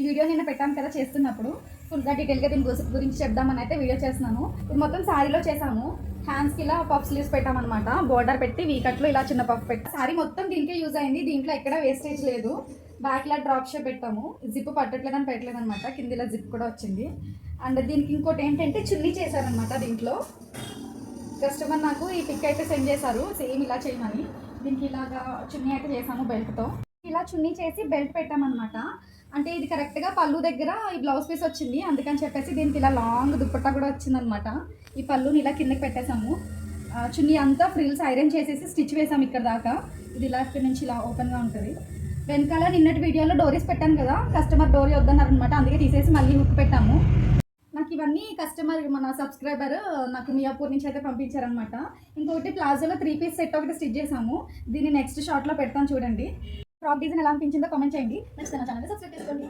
Video నిన్న పెట్టాను కదా చేస్తున్నప్పుడు, ఫుల్గా డీటెయిల్గా దీని గురించి చెప్దామని అయితే వీడియో చేస్తున్నాను. ఇది మొత్తం శారీలో చేసాము. హ్యాండ్స్కి ఇలా పఫ్ స్లీవ్స్ పెట్టామన్నమాట. బోర్డర్ పెట్టి వీకట్లో ఇలా చిన్న పఫ్ పెట్టి శారీ మొత్తం దీనికే యూజ్ అయింది. దీంట్లో ఎక్కడ వేస్టేజ్ లేదు. బ్యాక్ ఇలా డ్రాప్ షేప్ పెట్టాము. జిప్ పట్టట్లేదని పెట్టలేదు అనమాట. కింద ఇలా జిప్ కూడా వచ్చింది. అండ్ దీనికి ఇంకోటి ఏంటంటే చున్నీ చేశారనమాట. దీంట్లో కస్టమర్ నాకు ఈ పిక్ అయితే సెండ్ చేశారు, సేమ్ ఇలా చేయమని. దీనికి ఇలాగా చున్నీ అయితే చేసాము బెల్ట్తో. ఇలా చున్నీ చేసి బెల్ట్ పెట్టామన్నమాట. అంటే ఇది కరెక్ట్గా పళ్ళు దగ్గర ఈ బ్లౌజ్ పీస్ వచ్చింది, అందుకని చెప్పేసి దీనికి ఇలా లాంగ్ దుప్పట్టా కూడా వచ్చిందనమాట. ఈ పళ్ళుని ఇలా కిందకి పెట్టేసాము. చున్నీ అంతా ఫ్రిల్స్ ఐరన్ చేసేసి స్టిచ్ వేసాము ఇక్కడ దాకా. ఇది ఇలా ఇక్కడ నుంచి ఇలా ఓపెన్గా ఉంటుంది. వెనకాల నిన్నటి వీడియోలో డోరీస్ పెట్టాను కదా, కస్టమర్ డోరీ వద్దన్నారనమాట, అందుకే తీసేసి మళ్ళీ హుక్ పెట్టాము. నాకు ఇవన్నీ కస్టమర్ మన సబ్స్క్రైబర్ నాకు మియాపూర్ నుంచి అయితే పంపించారనమాట. ఇంకొకటి ప్లాజోలో 3 పీస్ సెట్ ఒకటి స్టిచ్ చేసాము. దీన్ని నెక్స్ట్ షార్ట్లో పెడతాను చూడండి. ఫ్రాక్ డిజైన్ ఎలా అనిపించిందో కామెంట్ చేయండి. నెక్స్ట్ నా ఛానల్ సబ్స్క్రైబ్ చేసుకోండి.